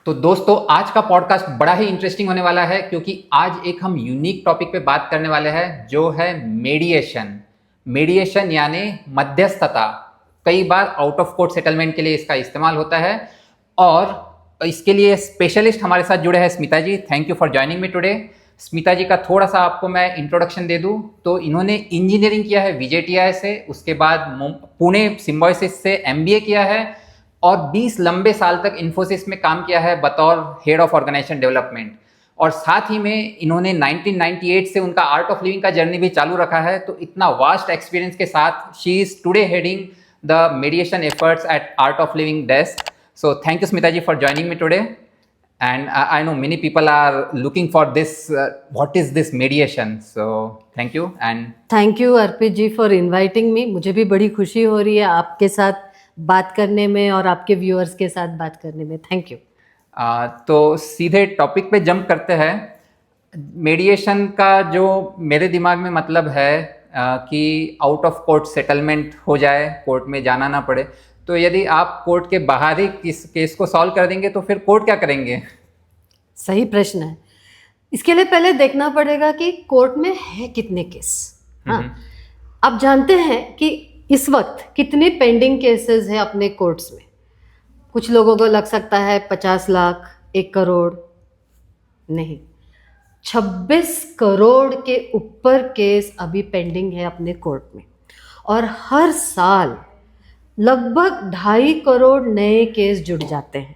तो दोस्तों आज का पॉडकास्ट बड़ा ही इंटरेस्टिंग होने वाला है क्योंकि आज एक हम यूनिक टॉपिक पे बात करने वाले हैं जो है मेडिएशन। मेडिएशन यानी मध्यस्थता। कई बार आउट ऑफ कोर्ट सेटलमेंट के लिए इसका इस्तेमाल होता है और इसके लिए स्पेशलिस्ट हमारे साथ जुड़े हैं Smita ji. Thank you for joining me today. Smita ji का थोड़ा सा आपको मैं इंट्रोडक्शन दे दूं तो इन्होंने इंजीनियरिंग किया है विजेटीआई से, उसके बाद पुणे सिम्बायोसिस से एमबीए किया है और 20 लंबे साल तक इन्फोसिस में काम किया है बतौर हेड ऑफ ऑर्गेनाइजेशन डेवलपमेंट। और साथ ही में इन्होंने 1998 से उनका आर्ट ऑफ लिविंग का जर्नी भी चालू रखा है। तो इतना वास्ट एक्सपीरियंस के साथ she is today heading the mediation efforts at Art of Living desk. So thank you Smita ji for joining me today. And I know many people are looking for this. What is this mediation? So thank you and thank you Arpit ji for inviting me. मुझे भी बड़ी खुशी हो रही है आपके साथ बात करने में और आपके व्यूअर्स के साथ बात करने में। Thank you. तो सीधे टॉपिक पे जंप करते हैं। मेडिएशन का जो मेरे दिमाग में मतलब है कि आउट ऑफ कोर्ट सेटलमेंट हो जाए, कोर्ट में जाना ना पड़े। तो यदि आप कोर्ट के बाहर ही इस केस को सॉल्व कर देंगे तो फिर कोर्ट क्या करेंगे? सही प्रश्न है। इसके लिए पहले देखना पड़ेगा कि कोर्ट में है कितने केस। हाँ, आप जानते हैं कि इस वक्त कितने पेंडिंग केसेस हैं अपने कोर्ट्स में। कुछ लोगों को लग सकता है 50 लाख, 1 करोड़, नहीं, 26 करोड़ के ऊपर केस अभी पेंडिंग है अपने कोर्ट में। और हर साल लगभग 2.5 करोड़ नए केस जुड़ जाते हैं।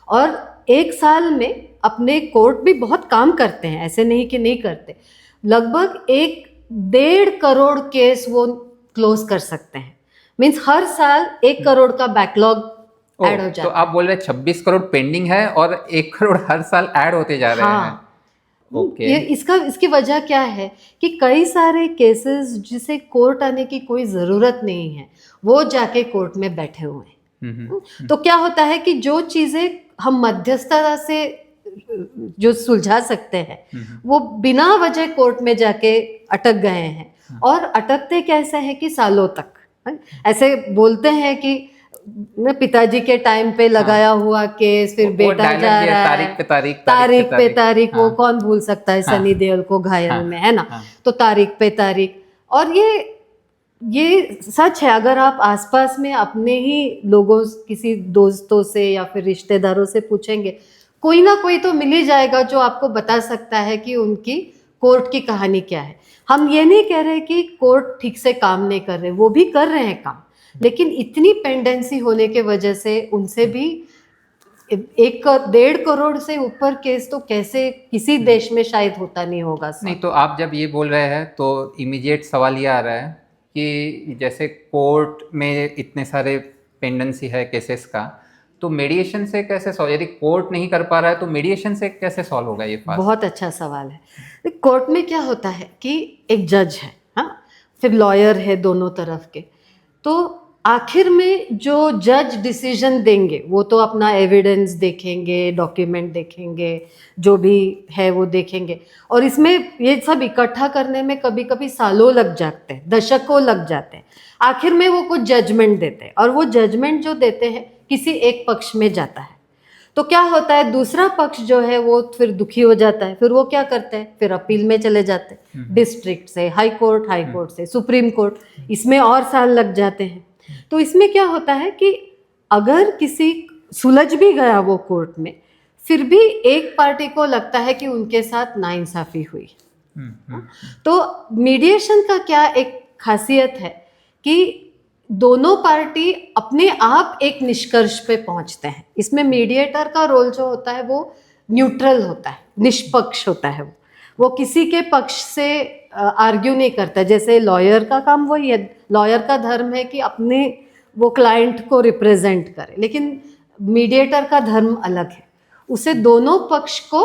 और एक साल में अपने कोर्ट भी बहुत काम करते हैं, ऐसे नहीं कि नहीं करते। लगभग 1.5 करोड़ केस वो क्लोज कर सकते हैं। मीन्स हर साल 1 करोड़ का बैकलॉग ऐड हो जाता है। तो आप बोल रहे हैं 26 करोड़ पेंडिंग है और 1 करोड़ हर साल ऐड होते जा रहे हैं। ओके। इसकी वजह क्या है कि कई सारे केसेस जिसे कोर्ट आने की कोई ज़रूरत नहीं है वो जाके कोर्ट में बैठे हुए हैं। तो क्या होता है कि जो चीज़ें हम मध्यस्थता से जो सुलझा सकते हैं वो बिना वजह कोर्ट में जाके अटक गए हैं। और अटकते कैसे हैं कि सालों तक। ऐसे बोलते हैं कि पिताजी के टाइम पे लगाया हुआ केस, फिर बेटा जा रहा है तारीख पे तारीख। वो कौन भूल सकता है सनी देओल को घायल में, है ना। तो तारीख पे तारीख। और ये सच है। अगर आप आसपास में अपने ही लोगों, किसी दोस्तों से या फिर रिश्तेदारों से पूछेंगे, कोई ना कोई तो मिल ही जाएगा जो आपको बता सकता है कि उनकी कोर्ट की कहानी क्या है। हम ये नहीं कह रहे कि कोर्ट ठीक से काम नहीं कर रहे, वो भी कर रहे हैं काम, लेकिन इतनी पेंडेंसी होने के वजह से उनसे भी 1.5 करोड़ से ऊपर केस तो कैसे किसी देश में शायद होता नहीं होगा। नहीं, तो आप जब ये बोल रहे हैं तो इमीडिएट सवाल ये आ रहा है कि जैसे कोर्ट में इतने सारे पेंडेंसी है केसेस का, तो मेडिएशन से कैसे सॉल्व? यदि कोर्ट नहीं कर पा रहा है तो मेडिएशन से कैसे सॉल्व होगा ये फास्ट? बहुत अच्छा सवाल है। कोर्ट में क्या होता है कि एक जज है, हाँ, फिर लॉयर है दोनों तरफ के। तो आखिर में जो जज डिसीजन देंगे वो तो अपना एविडेंस देखेंगे, डॉक्यूमेंट देखेंगे, जो भी है वो देखेंगे। और इसमें ये सब इकट्ठा करने में कभी कभी सालों लग जाते हैं, दशकों लग जाते हैं। आखिर में वो कुछ जजमेंट देते हैं और वो जजमेंट जो देते हैं किसी एक पक्ष में जाता है। तो क्या होता है, दूसरा पक्ष जो है वो फिर दुखी हो जाता है। फिर वो क्या करते हैं, फिर अपील में चले जाते हैं, डिस्ट्रिक्ट से हाई कोर्ट से सुप्रीम कोर्ट। इसमें और साल लग जाते हैं। तो इसमें क्या होता है कि अगर किसी सुलझ भी गया वो कोर्ट में, फिर भी एक पार्टी को लगता है कि उनके साथ नाइंसाफी हुई। तो मीडिएशन का क्या एक खासियत है कि दोनों पार्टी अपने आप एक निष्कर्ष पे पहुंचते हैं। इसमें मीडिएटर का रोल जो होता है वो न्यूट्रल होता है, निष्पक्ष होता है। वो किसी के पक्ष से आर्ग्यू नहीं करता। जैसे लॉयर का काम वही है, लॉयर का धर्म है कि अपने वो क्लाइंट को रिप्रेजेंट करे, लेकिन मीडिएटर का धर्म अलग है। उसे दोनों पक्ष को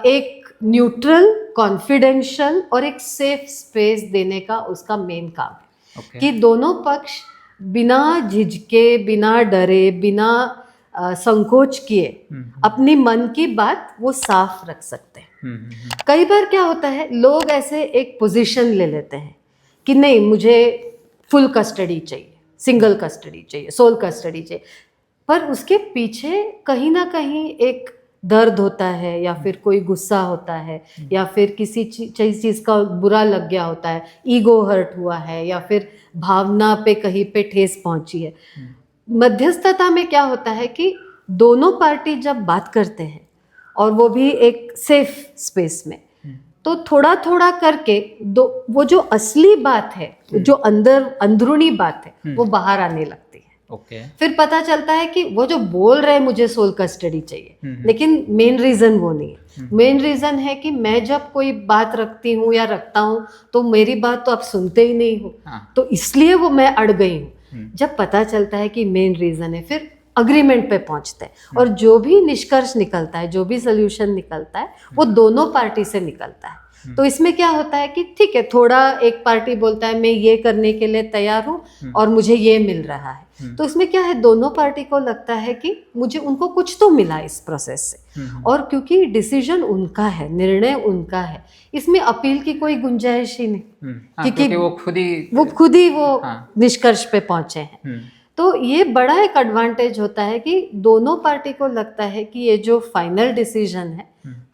एक न्यूट्रल, कॉन्फिडेंशियल और एक सेफ स्पेस देने का उसका मेन काम है। कि दोनों पक्ष बिना झिझके, बिना डरे, बिना संकोच किए अपनी मन की बात वो साफ रख सकते हैं। कई बार क्या होता है, लोग ऐसे एक पोजीशन ले लेते हैं कि नहीं, मुझे फुल कस्टडी चाहिए, सिंगल कस्टडी चाहिए, सोल कस्टडी चाहिए। पर उसके पीछे कहीं ना कहीं एक दर्द होता है, या फिर कोई गुस्सा होता है, या फिर किसी चीज़ का बुरा लग गया होता है, ईगो हर्ट हुआ है, या फिर भावना पे कहीं पे ठेस पहुंची है। मध्यस्थता में क्या होता है कि दोनों पार्टी जब बात करते हैं और वो भी एक सेफ स्पेस में, तो थोड़ा थोड़ा करके वो जो असली बात है, जो अंदरूनी बात है, वो बाहर आने लगती है। ओके। फिर पता चलता है कि वो जो बोल रहे हैं मुझे सोल कस्टडी चाहिए, लेकिन मेन रीजन वो नहीं है। मेन रीजन है कि मैं जब कोई बात रखती हूँ या रखता हूँ तो मेरी बात तो आप सुनते ही नहीं हो, तो इसलिए वो मैं अड़ गई हूँ। जब पता चलता है कि मेन रीजन है, फिर अग्रीमेंट पे पहुंचते हैं, और जो भी निष्कर्ष निकलता है, जो भी सोल्यूशन निकलता है, वो दोनों पार्टी से निकलता है। तो इसमें क्या होता है कि ठीक है, थोड़ा एक पार्टी बोलता है मैं ये करने के लिए तैयार हूँ और मुझे ये मिल रहा है, तो इसमें क्या है, दोनों पार्टी को लगता है कि मुझे उनको कुछ तो मिला इस प्रोसेस से, और क्योंकि डिसीजन उनका है, निर्णय उनका है, इसमें अपील की कोई गुंजाइश ही नहीं, क्योंकि वो खुद ही निष्कर्ष पे पहुंचे हैं। तो ये बड़ा एक एडवांटेज होता है कि दोनों पार्टी को लगता है कि ये जो फाइनल डिसीजन है,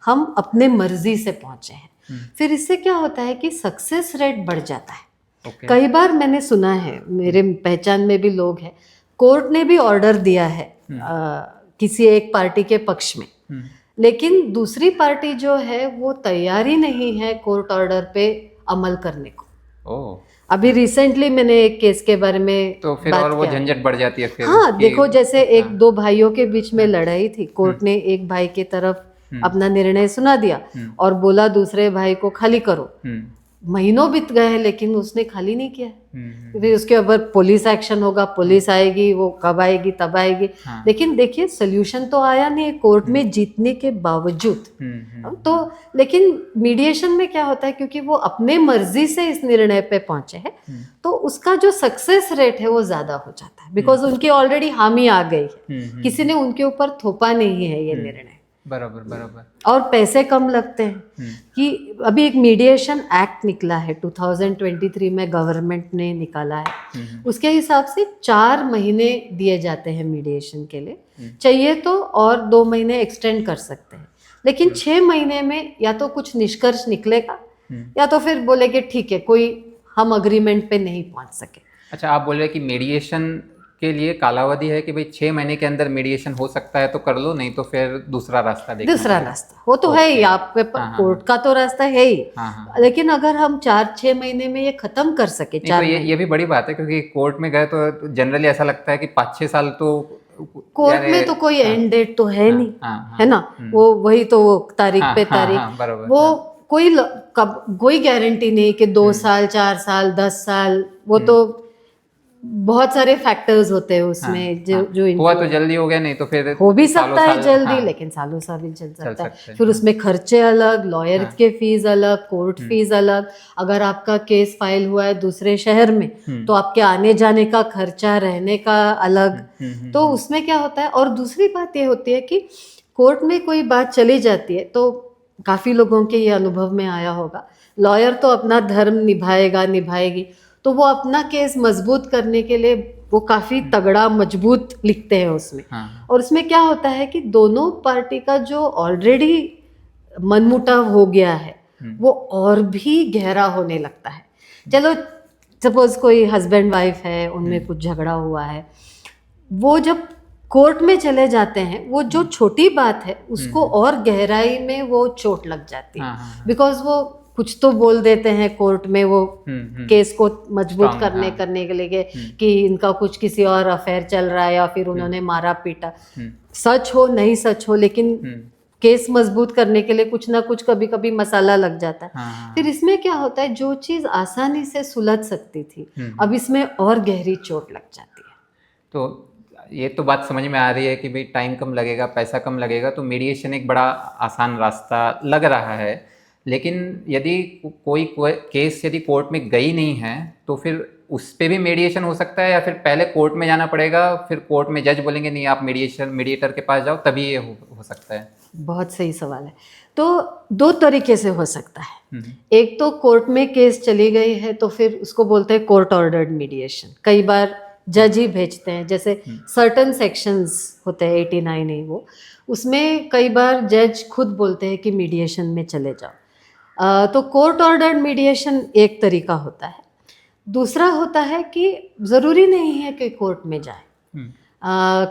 हम अपने मर्जी से पहुंचे हैं। फिर इससे क्या होता है कि सक्सेस रेट बढ़ जाता है। कई बार मैंने सुना है, मेरे पहचान में भी लोग हैं, कोर्ट ने भी ऑर्डर दिया है किसी एक पार्टी के पक्ष में, लेकिन दूसरी पार्टी जो है वो तैयार ही नहीं है कोर्ट ऑर्डर पे अमल करने को। अभी रिसेंटली मैंने एक केस के बारे में तो फिर और वो झंझट बढ़ जाती है फिर। हाँ, देखो जैसे एक दो भाइयों के बीच में लड़ाई थी, कोर्ट ने एक भाई की तरफ अपना निर्णय सुना दिया और बोला दूसरे भाई को खाली करो। महीनों बीत गए हैं लेकिन उसने खाली नहीं किया। फिर उसके ऊपर पुलिस एक्शन होगा, पुलिस आएगी, वो कब आएगी तब आएगी। लेकिन देखिए सोल्यूशन तो आया नहीं कोर्ट में जीतने के बावजूद। तो लेकिन मीडिएशन में क्या होता है, क्योंकि वो अपने मर्जी से इस निर्णय पे पहुंचे हैं, तो उसका जो सक्सेस रेट है वो ज्यादा हो जाता है, बिकॉज उनकी ऑलरेडी हामी आ गई है, किसी ने उनके ऊपर थोपा नहीं है ये निर्णय। बराबर। और पैसे कम लगते हैं। कि अभी एक मीडिएशन एक्ट निकला है 2023 में, गवर्नमेंट ने निकाला है, उसके हिसाब से 4 महीने दिए जाते हैं मीडिएशन के लिए, चाहिए तो और 2 महीने एक्सटेंड कर सकते हैं, लेकिन 6 महीने में या तो कुछ निष्कर्ष निकलेगा या तो फिर बोलेगे ठीक है कोई हम अग्रीमेंट पे नहीं पहुंच सके। अच्छा, आप बोल रहे हैं कि मीडिएशन के लिए कालावधि है कि भाई 6 महीने के अंदर मीडिएशन हो सकता है तो कर लो, नहीं तो फिर दूसरा रास्ता देखना। दूसरा रास्ता वो तो है ही, आपके कोर्ट का तो रास्ता है ही। लेकिन अगर हम 4-6 महीने में ये खत्म कर सके, 4 तो ये भी बड़ी बात है, क्योंकि कोर्ट में गए तो जनरली ऐसा लगता है कि 5-6 साल तो कोर्ट में तो कोई एंड डेट तो है नहीं, है ना, वो वही तो वो तारीख पे तारीख, वो कोई गारंटी नहीं कि 2 साल 4 साल 10 साल, वो तो बहुत सारे फैक्टर्स होते हैं उसमें। जो हुआ तो जल्दी हो गया, नहीं तो फिर हो भी सकता है जल्दी, लेकिन सालों साल भी चल सकता है। फिर उसमें खर्चे अलग, लॉयर के फीस अलग, कोर्ट फीस अलग। अगर आपका केस फाइल हुआ है दूसरे शहर में तो आपके आने जाने का खर्चा, रहने का अलग। तो उसमें क्या होता है, और दूसरी बात ये होती है कि कोर्ट में कोई बात चली जाती है तो काफी लोगों के ये अनुभव में आया होगा, लॉयर तो अपना धर्म निभाएगी, तो वो अपना केस मजबूत करने के लिए वो काफी तगड़ा मजबूत लिखते हैं उसमें। और उसमें क्या होता है कि दोनों पार्टी का जो ऑलरेडी मनमुटाव हो गया है वो और भी गहरा होने लगता है। चलो सपोज कोई हस्बैंड वाइफ है, उनमें कुछ झगड़ा हुआ है, वो जब कोर्ट में चले जाते हैं, वो जो छोटी बात है उसको और गहराई में वो चोट लग जाती है, बिकॉज वो कुछ तो बोल देते हैं कोर्ट में, वो केस को मजबूत करने के लिए कि इनका कुछ किसी और अफेयर चल रहा है या फिर उन्होंने मारा पीटा। सच हो नहीं सच हो, लेकिन केस मजबूत करने के लिए कुछ ना कुछ कभी कभी मसाला लग जाता है। फिर इसमें क्या होता है, जो चीज आसानी से सुलझ सकती थी अब इसमें और गहरी चोट लग जाती है। तो ये तो बात समझ में आ रही है कि भाई टाइम कम लगेगा, पैसा कम लगेगा, तो मीडिएशन एक बड़ा आसान रास्ता लग रहा है। लेकिन यदि कोई केस यदि कोर्ट में गई नहीं है तो फिर उस पे भी मीडिएशन हो सकता है, या फिर पहले कोर्ट में जाना पड़ेगा, फिर कोर्ट में जज बोलेंगे नहीं आप मीडिएटर के पास जाओ, तभी ये हो सकता है? बहुत सही सवाल है। तो 2 तरीके से हो सकता है। एक तो कोर्ट में केस चली गई है तो फिर उसको बोलते हैं कोर्ट ऑर्डर्ड मीडिएशन। कई बार जज ही भेजते हैं। जैसे सर्टन सेक्शंस होते हैं 89A वो, उसमें कई बार जज खुद बोलते हैं कि मीडिएशन में चले जाओ। तो कोर्ट ऑर्डर्ड मीडिएशन एक तरीका होता है। दूसरा होता है कि ज़रूरी नहीं है कि कोर्ट में जाए।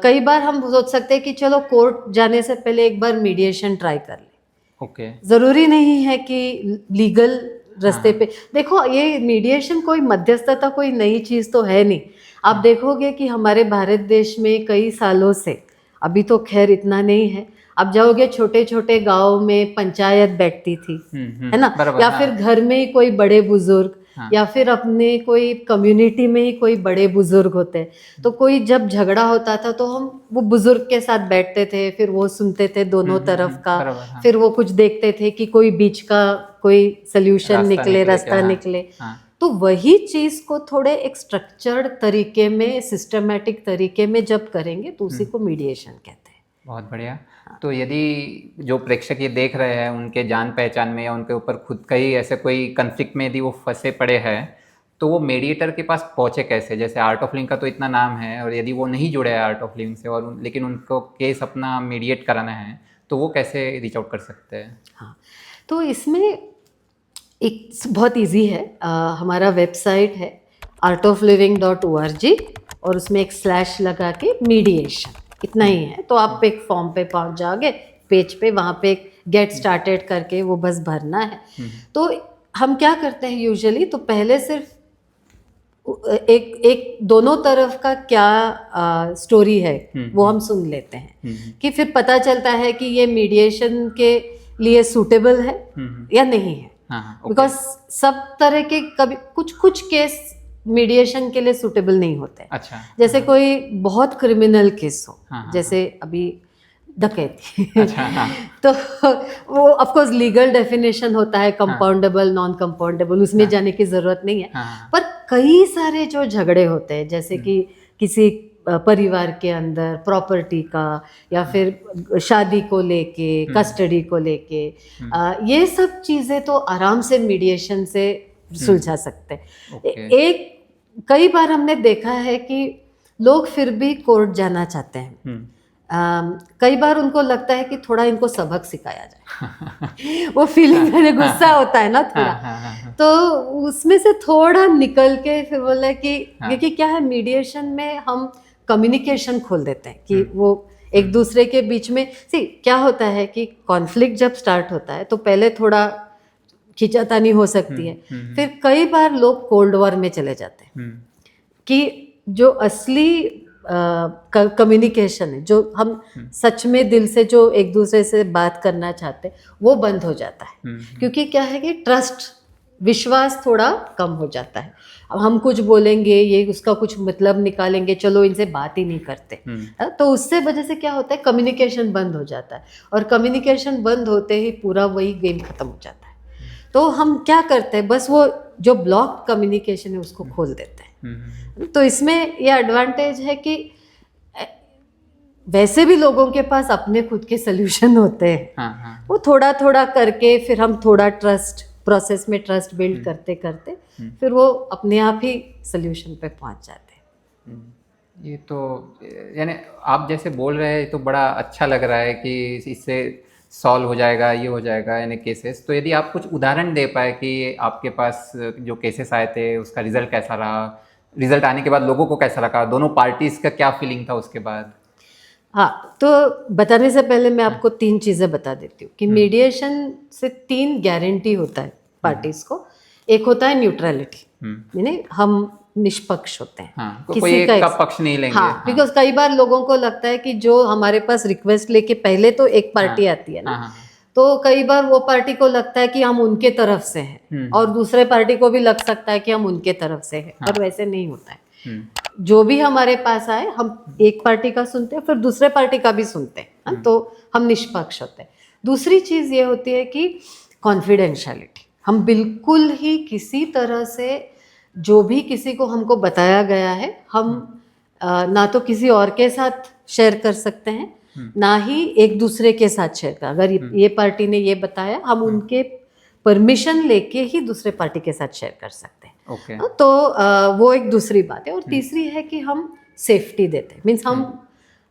कई बार हम सोच सकते हैं कि चलो कोर्ट जाने से पहले एक बार मीडिएशन ट्राई कर ले। ओके। ज़रूरी नहीं है कि लीगल रास्ते पे। देखो, ये मीडिएशन कोई मध्यस्थता कोई नई चीज़ तो है नहीं। आप देखोगे कि हमारे भारत देश में कई सालों से, अभी तो खैर इतना नहीं है, आप जाओगे छोटे छोटे गाँव में पंचायत बैठती थी, है ना, या फिर घर में ही कोई बड़े बुजुर्ग, या फिर अपने कोई कम्युनिटी में ही कोई बड़े बुजुर्ग होते, तो कोई जब झगड़ा होता था तो हम वो बुजुर्ग के साथ बैठते थे, फिर वो सुनते थे दोनों तरफ का, फिर वो कुछ देखते थे कि कोई बीच का कोई सोल्यूशन निकले, रास्ता निकले। तो वही चीज को थोड़े एक स्ट्रक्चर्ड तरीके में, सिस्टमेटिक तरीके में जब करेंगे तो उसी को मीडिएशन कहते हैं। बहुत बढ़िया। तो यदि जो प्रेक्षक ये देख रहे हैं, उनके जान पहचान में या उनके ऊपर खुद का ही ऐसे कोई कन्फ्लिक्ट में यदि वो फंसे पड़े हैं, तो वो मेडिएटर के पास पहुँचे कैसे? जैसे आर्ट ऑफ लिविंग का तो इतना नाम है, और यदि वो नहीं जुड़े हैं आर्ट ऑफ लिविंग से, और लेकिन उनको केस अपना मीडिएट कराना है, तो वो कैसे रीच आउट कर सकते हैं? हाँ, तो इसमें एक बहुत इजी है। हमारा वेबसाइट है artofliving.org, और उसमें एक स्लैश लगा के मीडिएशन, इतना ही है। तो आप एक फॉर्म पे पहुंच जाओगे, पेज पे, वहाँ पे गेट स्टार्टेड करके वो बस भरना है। तो हम क्या करते हैं यूजुअली, तो पहले सिर्फ एक दोनों तरफ का क्या स्टोरी है वो हम सुन लेते हैं, कि फिर पता चलता है कि ये मीडिएशन के लिए सूटेबल है या नहीं है। बिकॉज सब तरह के, कभी कुछ केस मीडिएशन के लिए सूटेबल नहीं होते। अच्छा। जैसे कोई बहुत क्रिमिनल केस हो, जैसे अभी डकैती, अच्छा, तो वो ऑफ कोर्स लीगल डेफिनेशन होता है, कंपाउंडेबल, नॉन कंपाउंडेबल, उसमें जाने की जरूरत नहीं है। पर कई सारे जो झगड़े होते हैं, जैसे कि किसी परिवार के अंदर प्रॉपर्टी का, या फिर शादी को लेके, कस्टडी को लेके, ये सब चीज़ें तो आराम से मीडिएशन से सुलझा सकते हैं। कई बार हमने देखा है कि लोग फिर भी कोर्ट जाना चाहते हैं। कई बार उनको लगता है कि थोड़ा इनको सबक सिखाया जाए। वो फीलिंग में गुस्सा होता है ना थोड़ा, तो उसमें से थोड़ा निकल के फिर बोला कि क्योंकि क्या है, मीडिएशन में हम कम्युनिकेशन खोल देते हैं कि वो एक दूसरे के बीच में, क्या होता है कि कॉन्फ्लिक्ट जब स्टार्ट होता है तो पहले थोड़ा खींचातानी हो सकती है, फिर कई बार लोग कोल्ड वॉर में चले जाते हैं कि जो असली कम्युनिकेशन है, जो हम सच में दिल से जो एक दूसरे से बात करना चाहते हैं, वो बंद हो जाता है। क्योंकि क्या है कि ट्रस्ट, विश्वास थोड़ा कम हो जाता है। अब हम कुछ बोलेंगे, ये उसका कुछ मतलब निकालेंगे, चलो इनसे बात ही नहीं करते, तो उससे वजह से क्या होता है, कम्युनिकेशन बंद हो जाता है, और कम्युनिकेशन बंद होते ही पूरा वही गेम खत्म हो जाता है। तो हम क्या करते हैं, बस वो जो ब्लॉक कम्युनिकेशन है उसको खोल देते हैं। तो इसमें ये एडवांटेज है कि वैसे भी लोगों के पास अपने खुद के सोल्यूशन होते हैं। वो थोड़ा थोड़ा करके फिर हम थोड़ा ट्रस्ट प्रोसेस में ट्रस्ट बिल्ड करते करते फिर वो अपने आप ही सोल्यूशन पे पहुंच जाते हैं। ये तो यानी आप जैसे बोल रहे हैं तो बड़ा अच्छा लग रहा है कि इससे सॉल्व हो जाएगा, ये हो जाएगा यानी केसेस। तो यदि आप कुछ उदाहरण दे पाए कि आपके पास जो केसेस आए थे उसका रिजल्ट कैसा रहा, रिजल्ट आने के बाद लोगों को कैसा लगा, दोनों पार्टीज का क्या फीलिंग था उसके बाद? हाँ, तो बताने से पहले मैं आपको 3 चीज़ें बता देती हूँ कि मीडिएशन से 3 गारंटी होता है पार्टीज को। एक होता है न्यूट्रलिटी, यानी हम निष्पक्ष होते हैं, कोई एक का पक्ष नहीं लेंगे। हाँ, बिकॉज कई बार लोगों को लगता है कि जो हमारे पास रिक्वेस्ट लेके पहले तो एक पार्टी आती है ना, तो कई बार वो पार्टी को लगता है कि हम उनके तरफ से हैं, और दूसरे पार्टी को भी लग सकता है कि हम उनके तरफ से हैं, पर वैसे नहीं होता है। जो भी हमारे पास आए हम एक पार्टी का सुनते हैं, फिर दूसरे पार्टी का भी सुनते हैं, तो हम निष्पक्ष होते हैं। दूसरी चीज़ ये होती है कि कॉन्फिडेंशियलिटी, हम बिल्कुल ही किसी तरह से जो भी किसी को हमको बताया गया है, हम ना तो किसी और के साथ शेयर कर सकते हैं, ना ही एक दूसरे के साथ शेयर कर। अगर ये पार्टी ने ये बताया, हम उनके परमिशन लेके ही दूसरे पार्टी के साथ शेयर कर सकते हैं। ओके। तो वो एक दूसरी बात है। और तीसरी है कि हम सेफ्टी देते हैं, मीन्स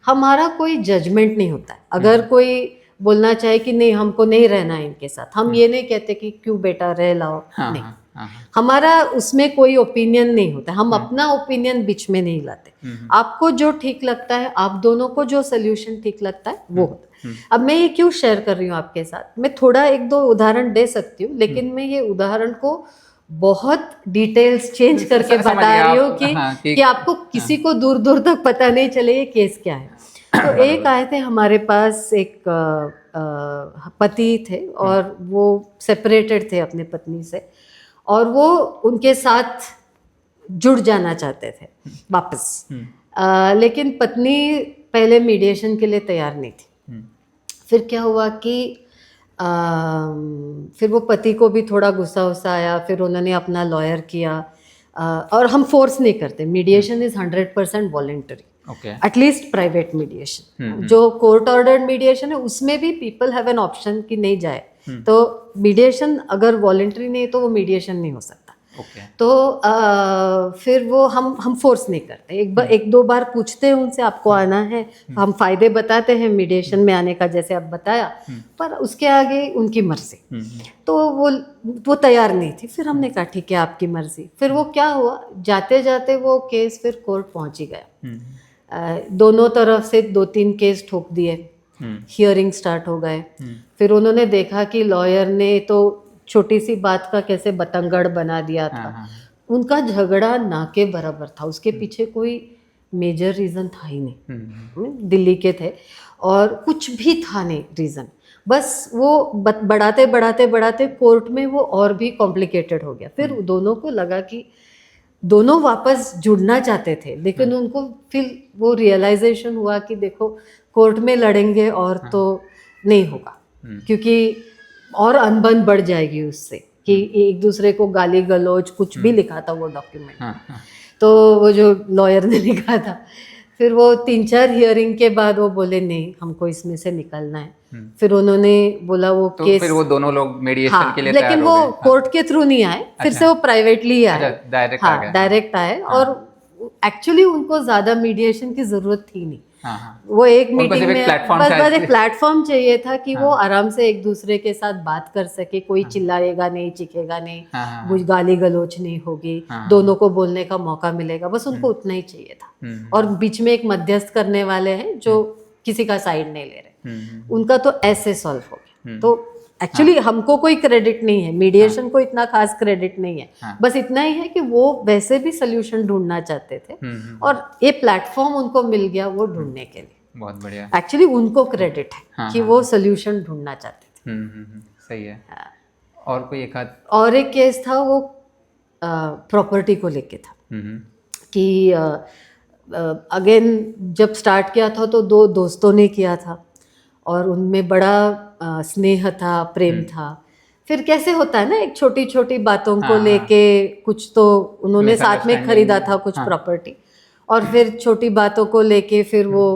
हमारा कोई जजमेंट नहीं होता है। अगर कोई बोलना चाहे कि नहीं हमको नहीं रहना है इनके साथ, हम ये नहीं कहते कि क्यों बेटा रह लाओ, हाँ नहीं। हाँ हाँ हमारा उसमें कोई ओपिनियन नहीं होता, हम अपना ओपिनियन बीच में नहीं लाते। आपको जो ठीक लगता है, आप दोनों को जो सोल्यूशन ठीक लगता है वो होता है। अब मैं ये क्यों शेयर कर रही हूँ आपके साथ, मैं थोड़ा एक दो उदाहरण दे सकती हूँ, लेकिन मैं ये उदाहरण को बहुत डिटेल्स चेंज करके समझ बता गया रही आप, हूँ कि हाँ, कि आपको किसी को दूर दूर तक पता नहीं चले ये केस क्या है। तो एक आए थे हमारे पास, एक पति थे और वो सेपरेटेड थे अपने पत्नी से, और वो उनके साथ जुड़ जाना चाहते थे वापस। लेकिन पत्नी पहले मीडिएशन के लिए तैयार नहीं थी। फिर क्या हुआ कि फिर वो पति को भी थोड़ा गुस्सा उस्सा आया, फिर उन्होंने अपना लॉयर किया। और हम फोर्स नहीं करते, mediation is 100% voluntary, okay. At least private mediation. जो कोर्ट ऑर्डर्ड मीडिएशन है उसमें भी पीपल हैव एन ऑप्शन कि नहीं जाए। तो मीडिएशन अगर वॉलेंटरी नहीं है तो वो मीडिएशन नहीं हो सकता। ओके। तो फिर वो हम फोर्स नहीं करते, एक दो बार पूछते हैं उनसे आपको आना है, हम फायदे बताते हैं मीडिएशन में आने का जैसे आप बताया, पर उसके आगे उनकी मर्जी। तो वो तैयार नहीं थी। फिर हमने कहा ठीक है आपकी मर्जी। फिर वो क्या हुआ, जाते जाते वो केस फिर कोर्ट पहुंच ही गया। दोनों तरफ से 2-3 केस ठोक दिए, हियरिंग स्टार्ट हो गए। फिर उन्होंने देखा कि लॉयर ने तो छोटी सी बात का कैसे बतंगड़ बना दिया था। उनका झगड़ा ना के बराबर था, उसके पीछे कोई मेजर रीज़न था ही नहीं। दिल्ली के थे और कुछ भी था नहीं रीज़न, बस वो बढ़ाते बढ़ाते बढ़ाते कोर्ट में वो और भी कॉम्प्लिकेटेड हो गया। फिर दोनों को लगा कि दोनों वापस जुड़ना चाहते थे, लेकिन उनको फिर वो रियलाइजेशन हुआ कि देखो कोर्ट में लड़ेंगे और तो नहीं होगा, क्योंकि और अनबन बढ़ जाएगी उससे कि एक दूसरे को गाली गलौज कुछ भी लिखा था वो डॉक्यूमेंट। तो वो जो लॉयर ने लिखा था, फिर वो 3-4 हियरिंग के बाद वो बोले नहीं हमको इसमें से निकलना है। फिर उन्होंने बोला वो तो केस, फिर वो दोनों लोग मीडिएशन हाँ, के लिए लेकिन तैयार वो हो गए। कोर्ट के थ्रू नहीं आए, फिर से वो प्राइवेटली आए। डायरेक्ट आ गए। डायरेक्ट आए। और एक्चुअली उनको ज्यादा मीडिएशन की जरूरत थी नहीं। हाँ। वो एक मीटिंग में बस एक प्लेटफॉर्म चाहिए था कि वो आराम से एक दूसरे के साथ बात कर सके, कोई चिल्लाएगा नहीं, चीखेगा नहीं, कुछ गाली गलौच नहीं होगी, दोनों को बोलने का मौका मिलेगा, बस उनको उतना ही चाहिए था। और बीच में एक मध्यस्थ करने वाले हैं जो किसी का साइड नहीं ले रहे, उनका तो ऐसे सॉल्व हो गया। तो एक्चुअली हमको कोई क्रेडिट नहीं है, मीडिएशन को इतना खास क्रेडिट नहीं है, बस इतना ही है कि वो वैसे भी सोल्यूशन ढूंढना चाहते थे और ये प्लेटफॉर्म उनको मिल गया वो ढूंढने के लिए। बहुत बढ़िया। एक्चुअली उनको क्रेडिट है कि वो सोल्यूशन ढूंढना चाहते थे। सही है। और कोई एक आध और एक केस था वो प्रॉपर्टी को लेके था कि अगेन जब स्टार्ट किया था तो 2 दोस्तों ने किया था और उनमें बड़ा स्नेह था, प्रेम था। फिर कैसे होता है ना, एक छोटी छोटी बातों को लेके कुछ तो उन्होंने साथ में खरीदा था कुछ प्रॉपर्टी, और फिर छोटी बातों को लेके फिर वो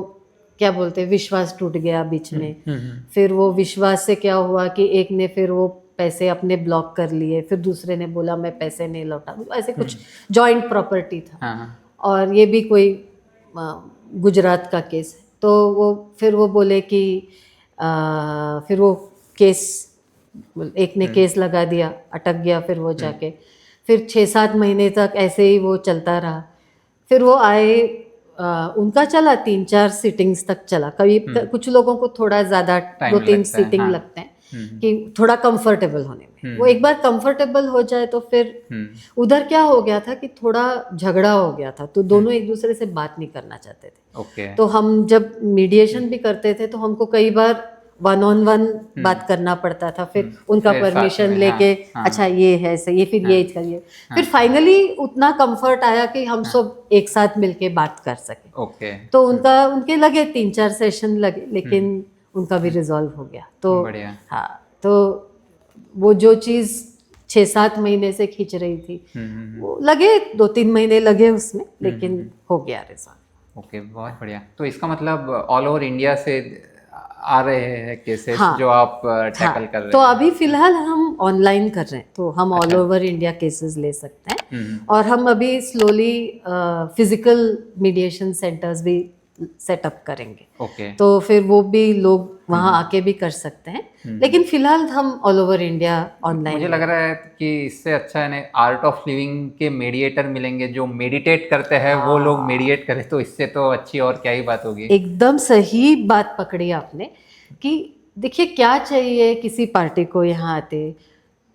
क्या बोलते हैं, विश्वास टूट गया बीच में। फिर वो विश्वास से क्या हुआ कि एक ने फिर वो पैसे अपने ब्लॉक कर लिए, फिर दूसरे ने बोला मैं पैसे नहीं लौटा, ऐसे कुछ जॉइंट प्रॉपर्टी था। और ये भी कोई गुजरात का केस है। तो वो फिर वो बोले कि फिर वो केस, एक ने केस लगा दिया, अटक गया। फिर वो जाके फिर 6-7 महीने तक ऐसे ही वो चलता रहा। फिर वो आए, उनका चला 3-4 सिटिंग्स तक चला। कभी कुछ लोगों को थोड़ा ज़्यादा 2-3 सिटिंग लगते हैं कि थोड़ा कंफर्टेबल होने में। वो एक बार कंफर्टेबल हो जाए तो फिर उधर क्या हो गया था कि थोड़ा झगड़ा हो गया था, तो दोनों एक दूसरे से बात नहीं करना चाहते थे। तो हम जब मीडिएशन भी करते थे तो हमको कई बार 1-on-1 बात करना पड़ता था, फिर उनका परमिशन लेके अच्छा ये है सही, फिर ये करिए। फिर फाइनली उतना कंफर्ट आया कि हम सब एक साथ मिलके बात कर सके। तो उनके लगे 3-4 सेशन लगे, लेकिन उनका भी रिजॉल्व हो गया। तो हाँ, तो वो जो चीज़ 6-7 महीने से खींच रही थी वो लगे 2-3 महीने लगे उसमें, लेकिन हो गया रिजॉल्व। ओके, बहुत बढ़िया। तो इसका मतलब ऑल ओवर इंडिया से आ रहे हैं केसेस जो आप टैकल कर रहे हैं? तो अभी फिलहाल हम ऑनलाइन कर रहे हैं, तो हम ऑल ओवर इंडिया केसेस ले सकते हैं। और हम अभी स्लोली फिजिकल मीडिएशन सेंटर्स भी सेटअप करेंगे। ओके। तो फिर वो भी लोग वहाँ आके भी कर सकते हैं, लेकिन फिलहाल हम ऑल ओवर इंडिया ऑनलाइन। मुझे लग रहा है कि इससे अच्छा है आर्ट ऑफ लिविंग के मेडिएटर मिलेंगे, जो मेडिटेट करते हैं वो लोग मेडिएट करें, तो इससे तो अच्छी और क्या ही बात होगी। एकदम सही बात पकड़ी आपने कि देखिए क्या चाहिए किसी पार्टी को यहाँ आते,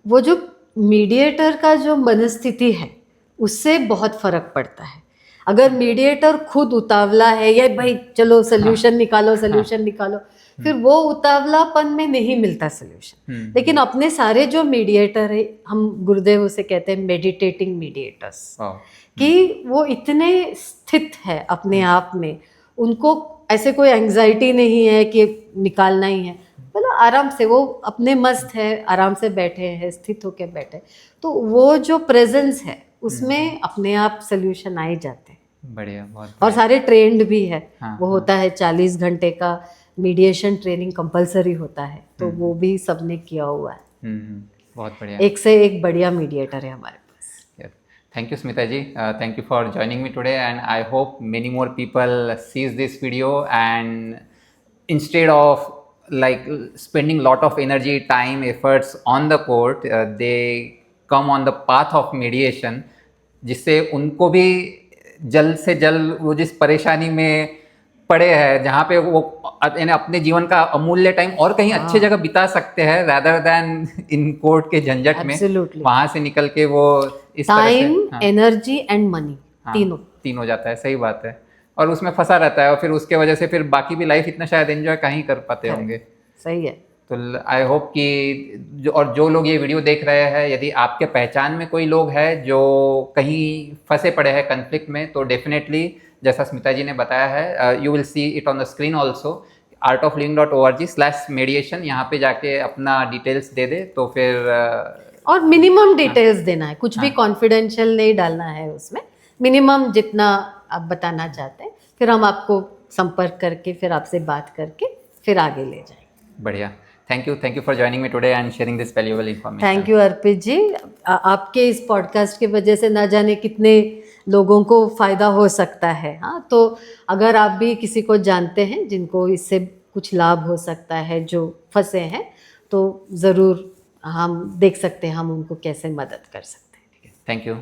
वो जो मीडिएटर का जो मनस्थिति है उससे बहुत फर्क पड़ता है। अगर मीडिएटर खुद उतावला है या भाई चलो सोल्यूशन निकालो सोल्यूशन निकालो, फिर वो उतावलापन में नहीं मिलता सोल्यूशन। लेकिन अपने सारे जो मीडिएटर है, हम गुरुदेव उसे कहते हैं मेडिटेटिंग मीडिएटर्स, कि वो इतने स्थित है अपने आप में, उनको ऐसे कोई एंग्जाइटी नहीं है कि निकालना ही है, मतलब आराम से वो अपने मस्त है, आराम से बैठे हैं, स्थित होकर बैठे, तो वो जो प्रेजेंस है उसमें अपने आप सोल्यूशन आ ही जाते हैं। बढ़िया, बहुत और सारे ट्रेंड भी है। हाँ, वो होता है 40 घंटे का मीडिएशन ट्रेनिंग कंपलसरी होता है, तो वो भी सबने किया हुआ है। बहुत बढ़िया। एक से एक बढ़िया मीडिएटर है हमारे पास। Thank you, Smita ji. Thank you for joining me today, and I hope many more people sees this video, and instead of like spending lot of energy, time, efforts on the court, they come on the path of mediation, जिससे उनको भी जल्द से जल्द वो जिस परेशानी में पड़े हैं, जहाँ पे वो अपने जीवन का अमूल्य टाइम और कहीं अच्छे जगह बिता सकते हैं rather than इन कोर्ट के झंझट में, वहां से निकल के वो इस तरह से टाइम, एनर्जी एंड मनी तीन हो जाता है। सही बात है। और उसमें फंसा रहता है, और फिर उसके वजह से फिर बाकी भी लाइफ इतना शायद एंजॉय कहीं कर पाते होंगे। सही है। तो आई होप कि जो लोग ये वीडियो देख रहे हैं, यदि आपके पहचान में कोई लोग है जो कहीं फंसे पड़े हैं कन्फ्लिक्ट में, तो डेफिनेटली जैसा स्मिता जी ने बताया है, you will see it on the screen also, artofliving.org/mediation, यहाँ पे जाके अपना डिटेल्स दे दे, तो फिर और मिनिमम डिटेल्स देना है, कुछ भी कॉन्फिडेंशियल नहीं डालना है उसमें, मिनिमम जितना आप बताना चाहते हैं, फिर हम आपको संपर्क करके फिर आपसे बात करके फिर आगे ले जाएंगे। बढ़िया। Thank you for joining me today and sharing this valuable information. Thank you Arpit ji, आपके इस पॉडकास्ट की वजह से ना जाने कितने लोगों को फ़ायदा हो सकता है। हाँ, तो अगर आप भी किसी को जानते हैं जिनको इससे कुछ लाभ हो सकता है, जो फंसे हैं, तो ज़रूर हम देख सकते हैं हम उनको कैसे मदद कर सकते हैं। Thank you.